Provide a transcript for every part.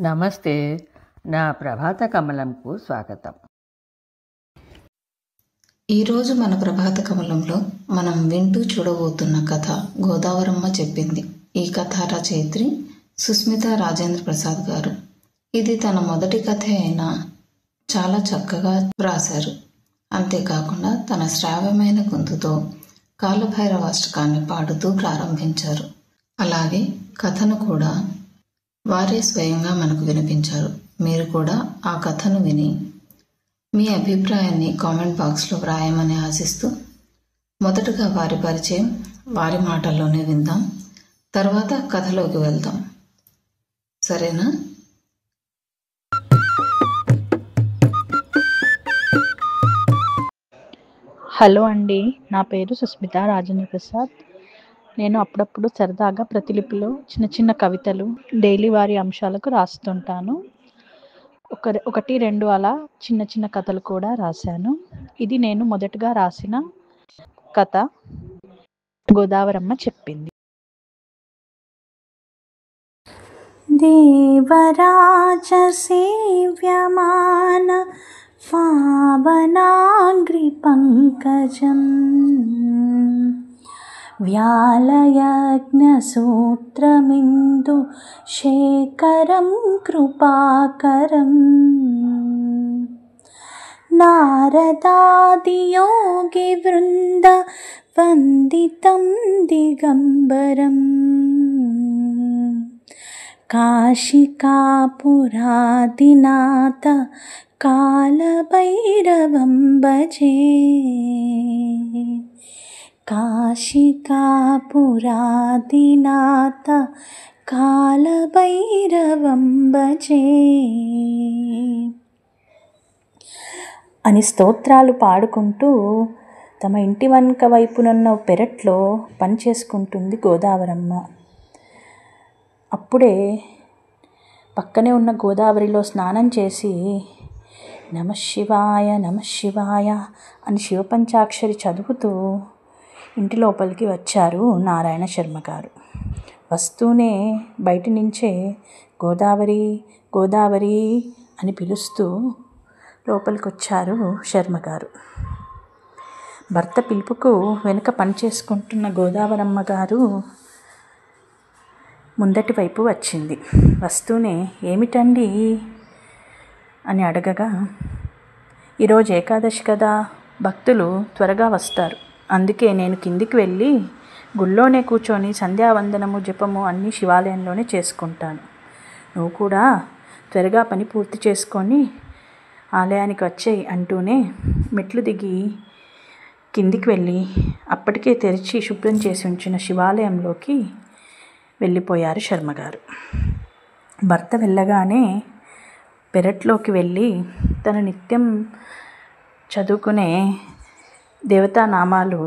నమస్తే. నా ప్రభాత కమలంకు స్వాగతం. ఈరోజు మన ప్రభాత కమలంలో మనం వింటూ చూడబోతున్న కథ గోదావరమ్మ చెప్పింది. ఈ కథ రచయిత్రి సుస్మిత రాజేంద్ర ప్రసాద్ గారు. ఇది తన మొదటి కథ అయినా చాలా చక్కగా వ్రాశారు. అంతేకాకుండా తన శ్రావ్యమైన గొంతుతో కాలభైరవాష్టకాన్ని పాడుతూ ప్రారంభించారు. అలాగే కథను కూడా వారే స్వయంగా మనకు వినిపించారు. మీరు కూడా ఆ కథను విని మీ అభిప్రాయాన్ని కామెంట్ బాక్స్లో వ్రాయమని ఆశిస్తూ, మొదటగా వారి పరిచయం వారి మాటల్లోనే విందాం. తర్వాత కథలోకి వెళ్దాం. సరేనా? హలో అండి, నా పేరు సుస్మిత రాజేంద్ర ప్రసాద్. నేను అప్పుడప్పుడు సరదాగా ప్రతిలిపిలో చిన్న చిన్న కవితలు డైలీ వారి అంశాలకు రాస్తుంటాను. ఒకటి రెండు అలా చిన్న చిన్న కథలు కూడా రాశాను. ఇది నేను మొదటగా రాసిన కథ గోదావరమ్మ చెప్పింది. దేవరాజ సేవ్యమాన పావనాగ్రి పంకజం వ్యాలయజ్ఞసూత్రమిందు శేఖరం కృపాకరం నారదాదియోగి వృంద వందితం దిగంబరం కాశికాపురాదినాథ కాలభైరవం భజే. కాశికాపురాదినాథ కాలభైరవం భజే అని స్తోత్రాలు పాడుకుంటూ తమ ఇంటి వెనుక వైపునున్న పెరట్లో పనిచేసుకుంటుంది గోదావరమ్మ. అప్పుడే పక్కనే ఉన్న గోదావరిలో స్నానం చేసి నమశివాయ నమశివాయ అని శివపంచాక్షరి చదువుతూ ఇంటి లోపలికి వచ్చారు నారాయణ శర్మ గారు. వస్తూనే బయట నుంచే గోదావరి గోదావరి అని పిలుస్తూ లోపలికి వచ్చారు శర్మ గారు. భర్త పిలుపుకు వెనుక పనిచేసుకుంటున్న గోదావరమ్మ గారు ముందటి వైపు వచ్చింది. వస్తూనే ఏమిటండి అని అడగగా, ఈరోజు ఏకాదశి కదా, భక్తులు త్వరగా వస్తారు, అందుకే నేను కిందికి వెళ్ళి గుళ్ళోనే కూర్చొని సంధ్యావందనము జపము అన్నీ శివాలయంలోనే చేసుకుంటాను. నువ్వు కూడా త్వరగా పని పూర్తి చేసుకొని ఆలయానికి వచ్చేయి అంటూనే మెట్లు దిగి కిందికి వెళ్ళి అప్పటికే తెరిచి శుభ్రం చేసి ఉంచిన శివాలయంలోకి వెళ్ళిపోయారు శర్మగారు. భర్త వెళ్ళగానే పెరట్లోకి వెళ్ళి తన నిత్యం చదువుకునే దేవతానామాలు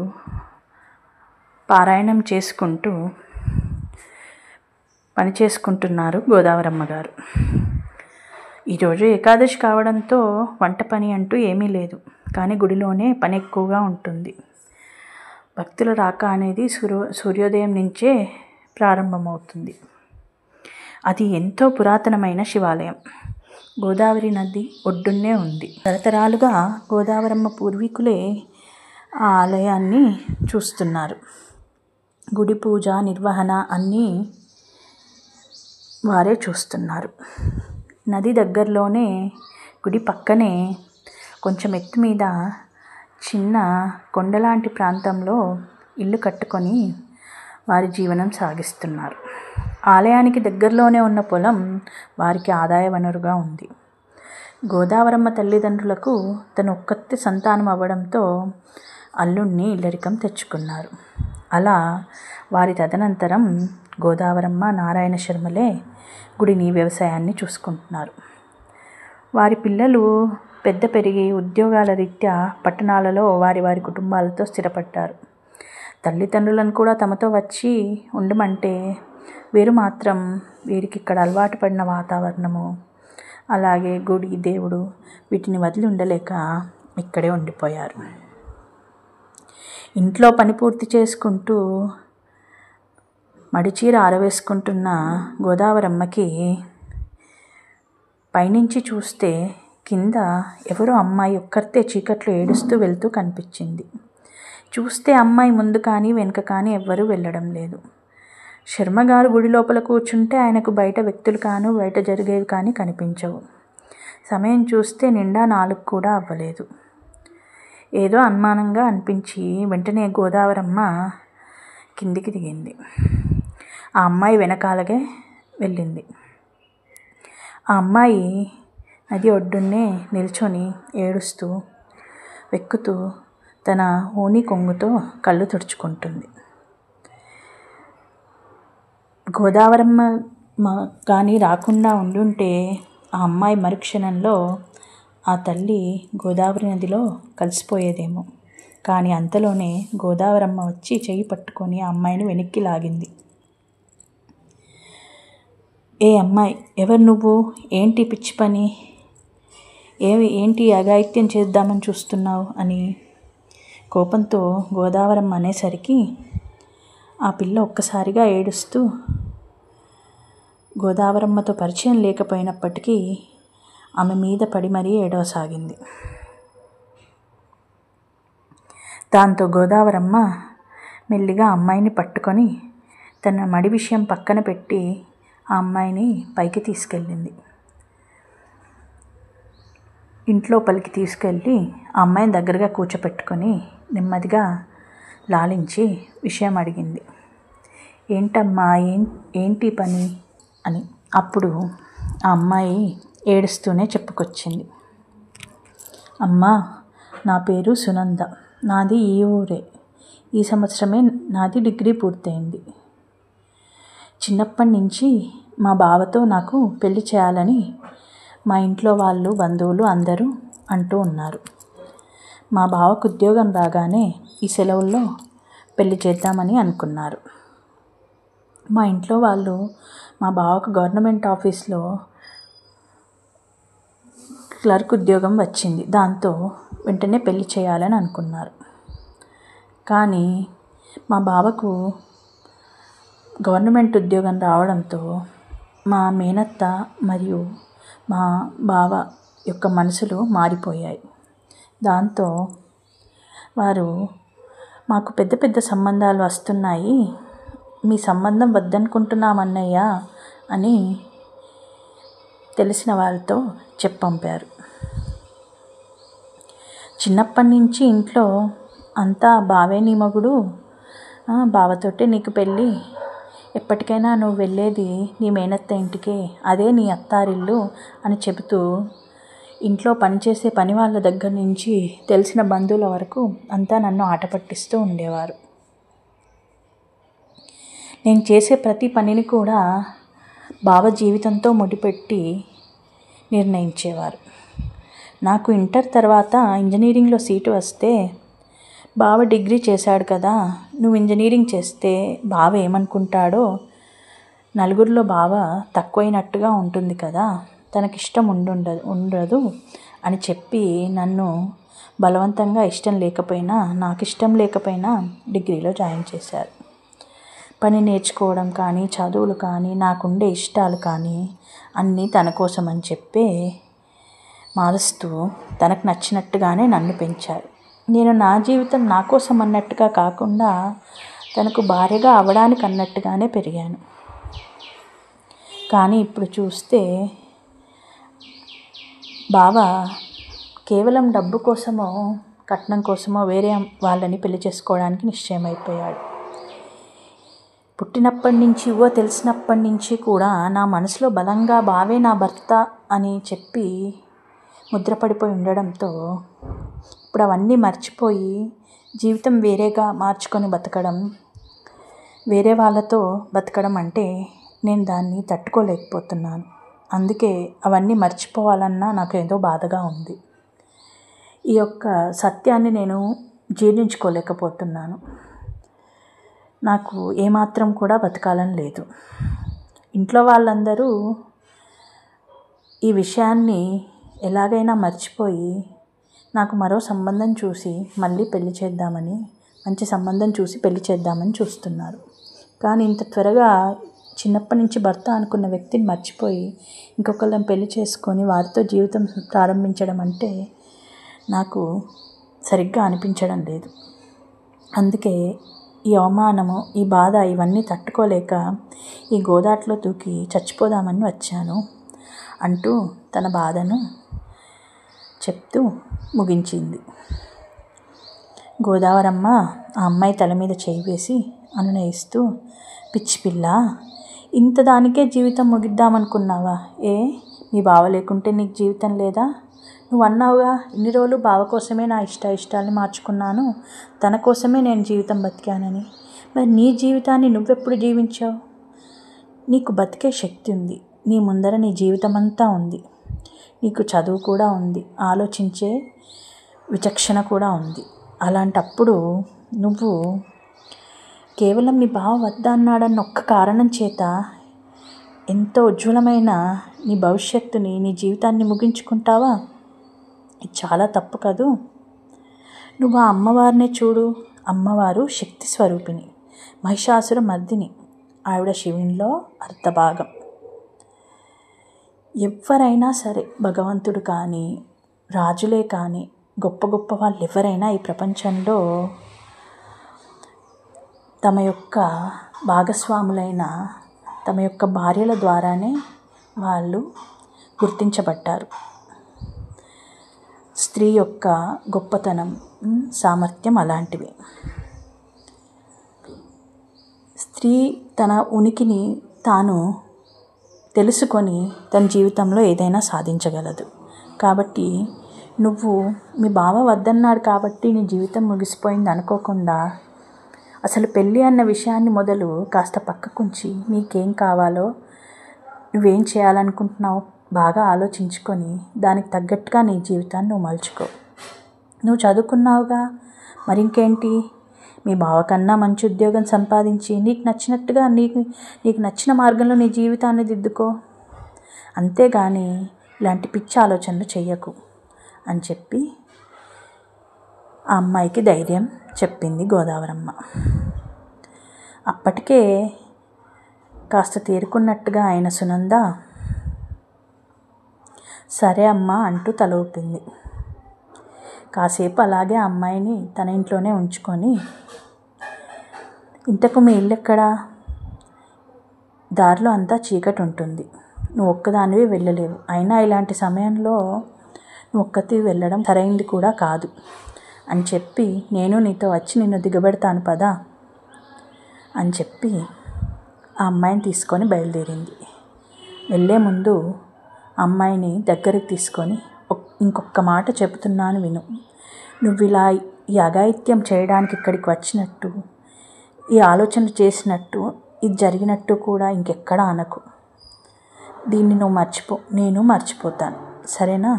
పారాయణం చేసుకుంటూ పని చేసుకుంటున్నారు గోదావరమ్మ గారు. ఈరోజు ఏకాదశి కావడంతో వంట పని అంటూ ఏమీ లేదు, కానీ గుడిలోనే పని ఎక్కువగా ఉంటుంది. భక్తుల రాక అనేది సూర్యోదయం నుంచే ప్రారంభమవుతుంది. అది ఎంతో పురాతనమైన శివాలయం. గోదావరి నది ఒడ్డున్నే ఉంది. తరతరాలుగా గోదావరమ్మ పూర్వీకులే ఆ ఆలయాన్ని చూస్తున్నారు. గుడి పూజ నిర్వహణ అన్నీ వారే చూస్తున్నారు. నది దగ్గరలోనే గుడి పక్కనే కొంచెం ఎత్తు మీద చిన్న కొండలాంటి ప్రాంతంలో ఇల్లు కట్టుకొని వారి జీవనం సాగిస్తున్నారు. ఆలయానికి దగ్గరలోనే ఉన్న పొలం వారికి ఆదాయ వనరుగా ఉంది. గోదావరమ్మ తల్లిదండ్రులకు తను ఒక్కతే సంతానం అవ్వడంతో అల్లుణ్ణి ఇల్లరికం తెచ్చుకున్నారు. అలా వారి తదనంతరం గోదావరమ్మ నారాయణ శర్మలే గుడిని వ్యవసాయాన్ని చూసుకుంటున్నారు. వారి పిల్లలు పెద్ద పెరిగి ఉద్యోగాల రీత్యా పట్టణాలలో వారి వారి కుటుంబాలతో స్థిరపడ్డారు. తల్లిదండ్రులను కూడా తమతో వచ్చి ఉండమంటే వీరు మాత్రం వీరికి ఇక్కడ అలవాటు పడిన వాతావరణము, అలాగే గుడి దేవుడు వీటిని వదిలి ఉండలేక ఇక్కడే ఉండిపోయారు. ఇంట్లో పని పూర్తి చేసుకుంటూ మడిచీర ఆరవేసుకుంటున్న గోదావరమ్మకి పైనుంచి చూస్తే కింద ఎవరో అమ్మాయి ఒక్కరితే చీకట్లో ఏడుస్తూ వెళ్తూ కనిపించింది. చూస్తే అమ్మాయి ముందు కానీ వెనుక కానీ ఎవ్వరూ వెళ్ళడం లేదు. శర్మగారు గుడి లోపల కూర్చుంటే ఆయనకు బయట వ్యక్తులు కాను బయట జరిగేవి కానీ కనిపించవు. సమయం చూస్తే నిండా 4 కూడా అవ్వలేదు. ఏదో అనుమానంగా అనిపించి వెంటనే గోదావరమ్మ కిందికి దిగింది. ఆ అమ్మాయి వెనకాలగే వెళ్ళింది. ఆ అమ్మాయి నది ఒడ్డున్నే నిల్చొని ఏడుస్తూ వెక్కుతూ తన ఓని కొంగుతో కళ్ళు తుడుచుకుంటుంది. గోదావరమ్మ కానీ రాకుండా ఉండుంటే ఆ అమ్మాయి మరుక్షణంలో ఆ తల్లి గోదావరి నదిలో కలిసిపోయేదేమో. కానీ అంతలోనే గోదావరమ్మ వచ్చి చెయ్యి పట్టుకొని ఆ అమ్మాయిని వెనక్కి లాగింది. ఏ అమ్మాయి, ఎవరు నువ్వు? ఏంటి పిచ్చి పని? ఏంటి అఘాయిత్యం చేద్దామని చూస్తున్నావు అని కోపంతో గోదావరమ్మ అనేసరికి ఆ పిల్ల ఒక్కసారిగా ఏడుస్తూ గోదావరమ్మతో పరిచయం లేకపోయినప్పటికీ ఆమె మీద పడి మరీ ఏడవసాగింది. దాంతో గోదావరమ్మ మెల్లిగా అమ్మాయిని పట్టుకొని తన మడి విషయం పక్కన పెట్టి ఆ అమ్మాయిని పైకి తీసుకెళ్ళింది. ఇంట్లోపలికి తీసుకెళ్ళి ఆ అమ్మాయిని దగ్గరగా కూర్చోపెట్టుకొని నెమ్మదిగా లాలించి విషయం అడిగింది. ఏంటమ్మా, ఏంటి పని అని. అప్పుడు ఆ అమ్మాయి ఏడుస్తూనే చెప్పుకొచ్చింది. అమ్మా, నా పేరు సునంద, నాది ఈ ఊరే. ఈ సంవత్సరమే నాది డిగ్రీ పూర్తయింది. చిన్నప్పటి నుంచి మా బావతో నాకు పెళ్లి చేయాలని మా ఇంట్లో వాళ్ళు, బంధువులు అందరూ అంటూ ఉన్నారు. మా బావకు ఉద్యోగం రాగానే ఈ సెలవుల్లో పెళ్లి చేద్దామని అనుకున్నారు. మా ఇంట్లో వాళ్ళు మా బావకు గవర్నమెంట్ ఆఫీస్లో క్లర్క్ ఉద్యోగం వచ్చింది. దాంతో వెంటనే పెళ్లి చేయాలని అనుకున్నారు. కానీ మా బావకు గవర్నమెంట్ ఉద్యోగం రావడంతో మా మేనత్త మరియు మా బావ యొక్క మనసులు మారిపోయాయి. దాంతో వారు మాకు పెద్ద పెద్ద సంబంధాలు వస్తున్నాయి, మీ సంబంధం వద్దనుకుంటున్నామన్నయ్య అని తెలిసిన వాళ్ళతో చెప్పంపారు. చిన్నప్పటి నుంచి ఇంట్లో అంతా బావే నీ మగుడు, బావతోటే నీకు పెళ్ళి, ఎప్పటికైనా నువ్వు వెళ్ళేది నీ మేనత్త ఇంటికే, అదే నీ అత్తారిల్లు అని చెబుతూ ఇంట్లో పనిచేసే పని వాళ్ళ దగ్గర నుంచి తెలిసిన బంధువుల వరకు అంతా నన్ను ఆట పట్టిస్తూ ఉండేవారు. నేను చేసే ప్రతి పనిని కూడా బావ జీవితంతో ముడిపెట్టి నిర్ణయించేవారు. నాకు ఇంటర్ తర్వాత ఇంజనీరింగ్లో సీటు వస్తే బావ డిగ్రీ చేశాడు కదా, నువ్వు ఇంజనీరింగ్ చేస్తే బావ ఏమనుకుంటాడో, నలుగురిలో బావ తక్కువైనట్టుగా ఉంటుంది కదా, తనకిష్టం ఉండదు అని చెప్పి నన్ను బలవంతంగా ఇష్టం లేకపోయినా నాకు ఇష్టం లేకపోయినా డిగ్రీలో జాయిన్ చేశారు. పని నేర్చుకోవడం కానీ, చదువులు కానీ, నాకుండే ఇష్టాలు కానీ అన్నీ తన కోసం అని చెప్పి మారుస్తూ తనకు నచ్చినట్టుగానే నన్ను పెంచారు. నేను నా జీవితం నా కోసం అన్నట్టుగా కాకుండా తనకు భార్యగా అవ్వడానికి అన్నట్టుగానే పెరిగాను. కానీ ఇప్పుడు చూస్తే బావ కేవలం డబ్బు కోసమో కట్నం కోసమో వేరే వాళ్ళని పెళ్లి చేసుకోవడానికి నిశ్చయమైపోయాడు. పుట్టినప్పటి నుంచి తెలిసినప్పటి నుంచి కూడా నా మనసులో బలంగా బావే నా భర్త అని చెప్పి ముద్రపడిపోయి ఉండడంతో ఇప్పుడు అవన్నీ మర్చిపోయి జీవితం వేరేగా మార్చుకొని బతకడం, వేరే వాళ్ళతో బతకడం అంటే నేను దాన్ని తట్టుకోలేకపోతున్నాను. అందుకే అవన్నీ మర్చిపోవాలన్నా నాకు ఏదో బాధగా ఉంది. ఈ యొక్క సత్యాన్ని నేను జీర్ణించుకోలేకపోతున్నాను. నాకు ఏమాత్రం కూడా బతకాలని లేదు. ఇంట్లో వాళ్ళందరూ ఈ విషయాన్ని ఎలాగైనా మర్చిపోయి నాకు మరో సంబంధం చూసి మళ్ళీ పెళ్లి చేద్దామని, మంచి సంబంధం చూసి పెళ్లి చేద్దామని చూస్తున్నారు. కానీ ఇంత త్వరగా చిన్నప్పటి నుంచి భర్త అనుకున్న వ్యక్తిని మర్చిపోయి ఇంకొకళ్ళని పెళ్లి చేసుకొని వారితో జీవితం ప్రారంభించడం అంటే నాకు సరిగ్గా అనిపించడం లేదు. అందుకే ఈ అవమానము, ఈ బాధ ఇవన్నీ తట్టుకోలేక ఈ గోదాట్లో దూకి చచ్చిపోదామని వచ్చాను అంటూ తన బాధను చెప్తూ ముగించింది. గోదావరమ్మ ఆ అమ్మాయి తల మీద చేయి వేసి అనునయిస్తూ, పిచ్చి పిల్ల, ఇంత దానికే జీవితం ముగిద్దామనుకున్నావా? మీ బావ లేకుంటే నీకు జీవితం లేదా? నువ్వు అన్నావుగా, ఇన్ని రోజులు బావ కోసమే నా ఇష్టాలని మార్చుకున్నాను, తన కోసమే నేను జీవితం బతికానని. మరి నీ జీవితాన్ని నువ్వెప్పుడు జీవించావు? నీకు బతికే శక్తి ఉంది, నీ ముందర నీ జీవితం అంతా ఉంది, నీకు చదువు కూడా ఉంది, ఆలోచించే విచక్షణ కూడా ఉంది. అలాంటప్పుడు నువ్వు కేవలం మీ బావ వద్దన్నాడన్న ఒక్క కారణం చేత ఎంతో ఉజ్వలమైన నీ భవిష్యత్తుని, నీ జీవితాన్ని ముగించుకుంటావా? ఇది చాలా తప్పు కదూ. నువ్వు ఆ అమ్మవారినే చూడు. అమ్మవారు శక్తి స్వరూపిణి, మహిషాసుర మర్దిని. ఆవిడ శివునిలో అర్ధభాగం. ఎవరైనా సరే, భగవంతుడు కానీ, రాజులే కానీ, గొప్ప గొప్ప వాళ్ళు ఎవరైనా ఈ ప్రపంచంలో తమ యొక్క భాగస్వాములైన తమ యొక్క భార్యల ద్వారానే వాళ్ళు గుర్తించబడ్డారు. స్త్రీ యొక్క గొప్పతనం, సామర్థ్యం అలాంటివి. స్త్రీ తన ఉనికిని తాను తెలుసుకొని తన జీవితంలో ఏదైనా సాధించగలదు. కాబట్టి నువ్వు మీ బావ వద్దన్నాడు కాబట్టి నీ జీవితం ముగిసిపోయింది అనుకోకుండా, అసలు పెళ్ళి అన్న విషయాన్ని మొదలు కాస్త పక్కకుంచి నీకేం కావాలో, నువ్వేం చేయాలనుకుంటున్నావు బాగా ఆలోచించుకొని దానికి తగ్గట్టుగా నీ జీవితాన్ని నువ్వు మలుచుకో. నువ్వు చదువుకున్నావుగా, మరి ఇంకేంటి? మీ బావ కన్నా మంచి ఉద్యోగం సంపాదించి నీకు నచ్చినట్టుగా నీకు నచ్చిన మార్గంలో నీ జీవితాన్ని దిద్దుకో. అంతేగాని ఇలాంటి పిచ్చి ఆలోచనలు చెయ్యకు అని చెప్పి ఆ అమ్మాయికి ధైర్యం చెప్పింది గోదావరమ్మ. అప్పటికే కాస్త తేరుకున్నట్టుగా అయిన సునంద సరే అమ్మా అంటూ తల ఊపింది. కాసేపు అలాగే ఆ అమ్మాయిని తన ఇంట్లోనే ఉంచుకొని, ఇంతకు మీ ఇల్లు ఎక్కడా? దారిలో అంతా చీకటి ఉంటుంది, నువ్వు ఒక్కదానివి వెళ్ళలేవు. అయినా ఇలాంటి సమయంలో నువ్వు ఒక్కతివి వెళ్ళడం సరైంది కూడా కాదు అని చెప్పి, నేను నీతో వచ్చి నిన్ను దిగబెడతాను పదా అని చెప్పి ఆ అమ్మాయిని తీసుకొని బయలుదేరింది. వెళ్ళే ముందు అమ్మాయిని దగ్గరికి తీసుకొని, ఇంకొక మాట చెబుతున్నాను విను. నువ్వు ఇలా ఈ అఘాయిత్యం చేయడానికి ఇక్కడికి వచ్చినట్టు, ఈ ఆలోచనలు చేసినట్టు, ఇది జరిగినట్టు కూడా ఇంకెక్కడా అనకు. దీన్ని నువ్వు మర్చిపో, నేను మర్చిపోతాను, సరేనా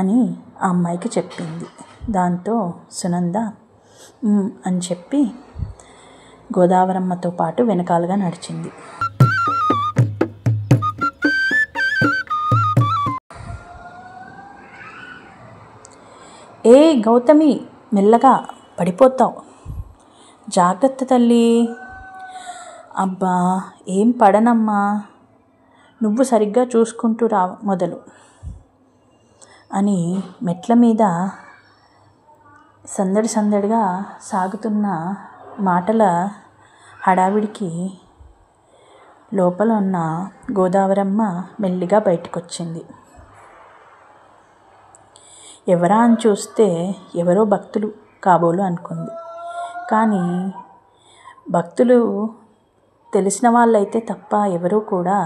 అని ఆ అమ్మాయికి చెప్పింది. దాంతో సునంద అని చెప్పి గోదావరమ్మతో పాటు వెనకాలుగా నడిచింది. గౌతమి, మెల్లగా పడిపోతావు, జాగ్రత్త తల్లి. అబ్బా, ఏం పడనమ్మా, నువ్వు సరిగ్గా చూసుకుంటూ రా మొదలు అని మెట్ల మీద సందడిగా సాగుతున్న మాటల హడావిడికి లోపల ఉన్న గోదావరమ్మ మెల్లిగా బయటకొచ్చింది. ఎవరా అని చూస్తే ఎవరో భక్తులు కాబోలు అనుకుంది. కానీ భక్తులు తెలిసిన వాళ్ళైతే తప్ప ఎవరూ కూడా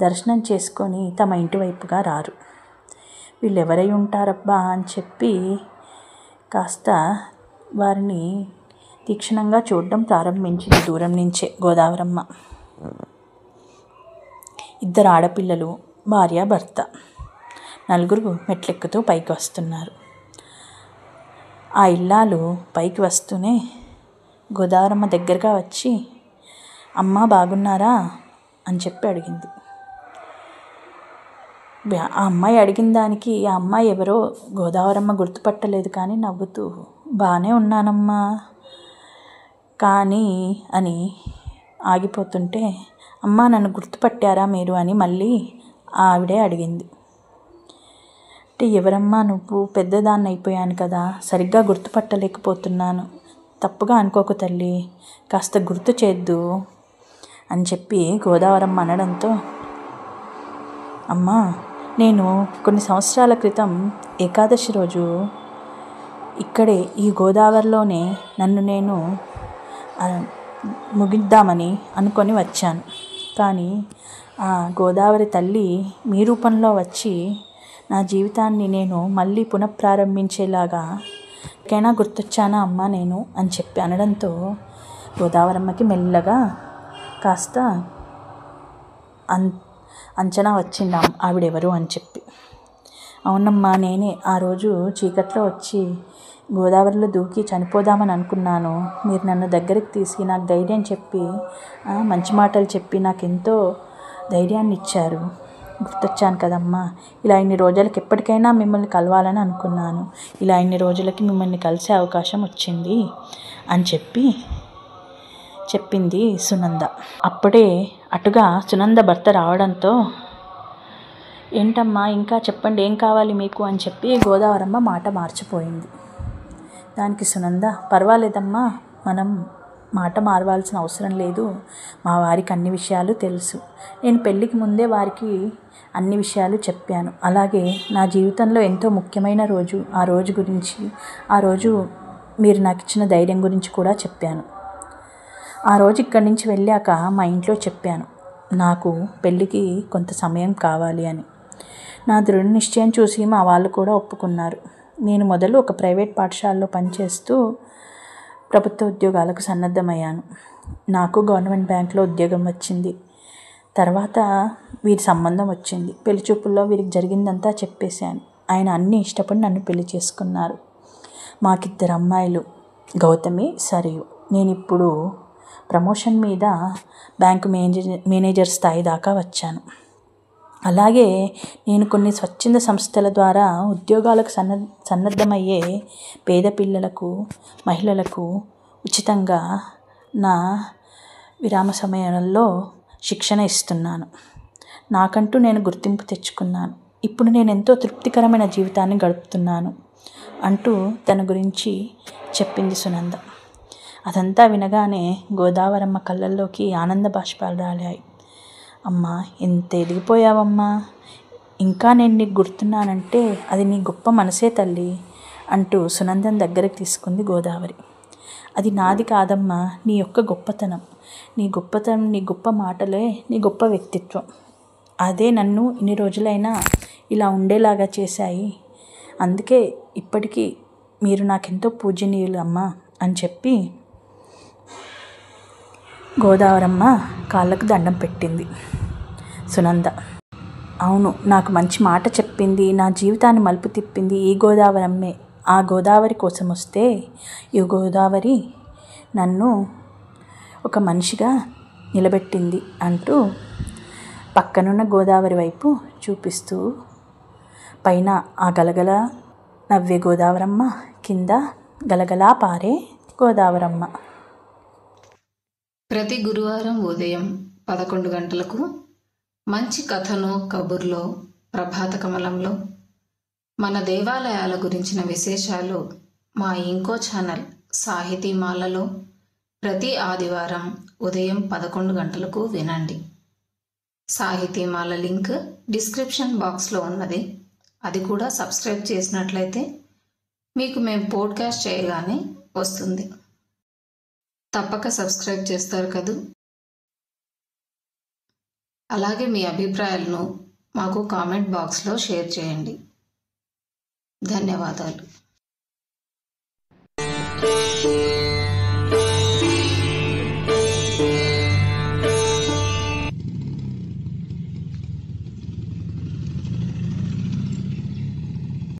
దర్శనం చేసుకొని తమ ఇంటి వైపుగా రారు. వీళ్ళు ఎవరై ఉంటారబ్బా అని చెప్పి కాస్త వారిని తీక్షణంగా చూడడం ప్రారంభించింది దూరం నుంచే గోదావరమ్మ. ఇద్దరు ఆడపిల్లలు, భార్య భర్త, నలుగురు మెట్లెక్కుతూ పైకి వస్తున్నారు. ఆ ఇల్లాలు పైకి వస్తూనే గోదావరమ్మ దగ్గరగా వచ్చి, అమ్మ బాగున్నారా అని చెప్పి అడిగింది. ఆ అమ్మాయి అడిగిన దానికి ఆ అమ్మాయి ఎవరో గోదావరమ్మ గుర్తుపట్టలేదు. కానీ నవ్వుతూ, బాగానే ఉన్నానమ్మా కానీ అని ఆగిపోతుంటే, అమ్మా నన్ను గుర్తుపట్టారా మీరు అని మళ్ళీ ఆవిడే అడిగింది. అంటే ఎవరమ్మా నువ్వు? పెద్దదాన్ని అయిపోయాను కదా, సరిగ్గా గుర్తుపట్టలేకపోతున్నాను. తప్పుగా అనుకోకు తల్లి, కాస్త గుర్తు చేద్దు అని చెప్పి గోదావరమ్మ అనడంతో, అమ్మా నేను కొన్ని సంవత్సరాల క్రితం ఏకాదశి రోజు ఇక్కడే ఈ గోదావరిలోనే నన్ను నేను ముగిద్దామని అనుకొని వచ్చాను. కానీ ఆ గోదావరి తల్లి మీ రూపంలో వచ్చి నా జీవితాన్ని నేను మళ్ళీ పునఃప్రారంభించేలాగా ఎక్కడైనా గుర్తొచ్చానా అమ్మా నేను అని చెప్పి అనడంతో గోదావరమ్మకి మెల్లగా కాస్త అంచనా వచ్చింది ఆవిడెవరు అని చెప్పి. అవునమ్మా నేనే. ఆ రోజు చీకట్లో వచ్చి గోదావరిలో దూకి చనిపోదామని అనుకున్నాను. మీరు నన్ను దగ్గరికి తీసి నాకు ధైర్యం చెప్పి మంచి మాటలు చెప్పి నాకెంతో ధైర్యాన్ని ఇచ్చారు. గుర్తొచ్చాను కదమ్మా. ఇలా ఇన్ని రోజులకి ఎప్పటికైనా మిమ్మల్ని కలవాలని అనుకున్నాను. ఇలా ఇన్ని రోజులకి మిమ్మల్ని కలిసే అవకాశం వచ్చింది అని చెప్పింది సునంద. అప్పుడే అటుగా సునంద భర్త రావడంతో, ఏంటమ్మా ఇంకా చెప్పండి, ఏం కావాలి మీకు అని చెప్పి గోదావరమ్మ మాట మార్చిపోయింది. దానికి సునంద, పర్వాలేదమ్మా, మనం మాట మారవలసిన అవసరం లేదు. మా వారికి అన్ని విషయాలు తెలుసు. నేను పెళ్ళికి ముందే వారికి అన్ని విషయాలు చెప్పాను. అలాగే నా జీవితంలో ఎంతో ముఖ్యమైన రోజు, ఆ రోజు గురించి, ఆ రోజు మీరు నాకు ఇచ్చిన ధైర్యం గురించి కూడా చెప్పాను. ఆ రోజు ఇక్కడి నుంచి వెళ్ళాక మా ఇంట్లో చెప్పాను, నాకు పెళ్ళికి కొంత సమయం కావాలి అని. నా దృఢ నిశ్చయం చూసి మా వాళ్ళు కూడా ఒప్పుకున్నారు. నేను మొదలు ఒక ప్రైవేట్ పాఠశాలలో పనిచేస్తూ ప్రభుత్వ ఉద్యోగాలకు సన్నద్ధమయ్యాను. నాకు గవర్నమెంట్ బ్యాంక్లో ఉద్యోగం వచ్చింది. తర్వాత వీరి సంబంధం వచ్చింది. పెళ్లి చూపుల్లో వీరికి జరిగిందంతా చెప్పేశాను. ఆయన అన్నీ ఇష్టపడి నన్ను పెళ్లి చేసుకున్నారు. మాకిద్దరు అమ్మాయిలు, గౌతమి, సరియు. నేను ఇప్పుడు ప్రమోషన్ మీద బ్యాంకు మేనేజర్ స్థాయి దాకా వచ్చాను. అలాగే నేను కొన్ని స్వచ్ఛంద సంస్థల ద్వారా ఉద్యోగాలకు సన్నద్ధమయ్యే పేద పిల్లలకు, మహిళలకు ఉచితంగా నా విరామ సమయాలలో శిక్షణ ఇస్తున్నాను. నాకంటూ నేను గుర్తింపు తెచ్చుకున్నాను. ఇప్పుడు నేను ఎంతో తృప్తికరమైన జీవితాన్ని గడుపుతున్నాను అంటూ తన గురించి చెప్పింది సునంద. అదంతా వినగానే గోదావరమ్మ కళ్ళల్లోకి ఆనంద బాష్పాలు రాలాయి. అమ్మా ఎంత ఎదిగిపోయావమ్మా, ఇంకా నేను నీకు గుర్తున్నానంటే అది నీ గొప్ప మనసే తల్లి అంటూ సునందన్ దగ్గరికి తీసుకుంది గోదావరి. అది నాది కాదమ్మా, నీ యొక్క గొప్పతనం, నీ గొప్ప మాటలే నీ గొప్ప వ్యక్తిత్వం. అదే నన్ను ఇన్ని రోజులైనా ఇలా ఉండేలాగా చేశాయి. అందుకే ఇప్పటికీ మీరు నాకెంతో పూజనీయులు అమ్మా అని చెప్పి గోదావరమ్మ కాళ్ళకు దండం పెట్టింది. సునంద, అవును, నాకు మంచి మాట చెప్పింది, నా జీవితాన్ని మలుపు తిప్పింది ఈ గోదావరమ్మే. ఆ గోదావరి కోసం వస్తే ఈ గోదావరి నన్ను ఒక మనిషిగా నిలబెట్టింది అంటూ పక్కనున్న గోదావరి వైపు చూపిస్తూ, పైన ఆ గలగల నవ్వే గోదావరమ్మ, కింద గలగలా పారే గోదావరమ్మ. ప్రతి గురువారం ఉదయం 11 గంటలకు మంచి కథను కబుర్లో ప్రభాత కమలంలో మన దేవాలయాల గురించిన విశేషాలు మా ఇంకో ఛానల్ సాహితీమాలలో ప్రతి ఆదివారం ఉదయం 11 గంటలకు వినండి. సాహితీమాల లింక్ డిస్క్రిప్షన్ బాక్స్లో ఉన్నది. అది కూడా సబ్స్క్రైబ్ చేసినట్లయితే మీకు మేము పోడ్కాస్ట్ చేయగానే వస్తుంది. తప్పక సబ్స్క్రైబ్ చేస్తారు కదూ. అలాగే మీ అభిప్రాయాలను మాకు కామెంట్ బాక్స్లో షేర్ చేయండి. ధన్యవాదాలు.